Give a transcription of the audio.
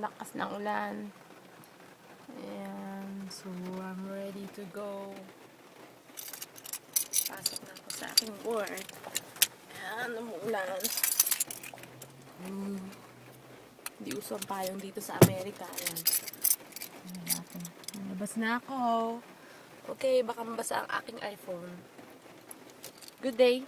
lakas ng ulan. Ayan. So, I'm ready to go. Pasok na ako sa aking work. Ayan, umuulan. Hindi uso ang payong dito sa Amerika. Ayan. Nalabas na ako. Okay, baka mabasa ang aking iPhone. Good day.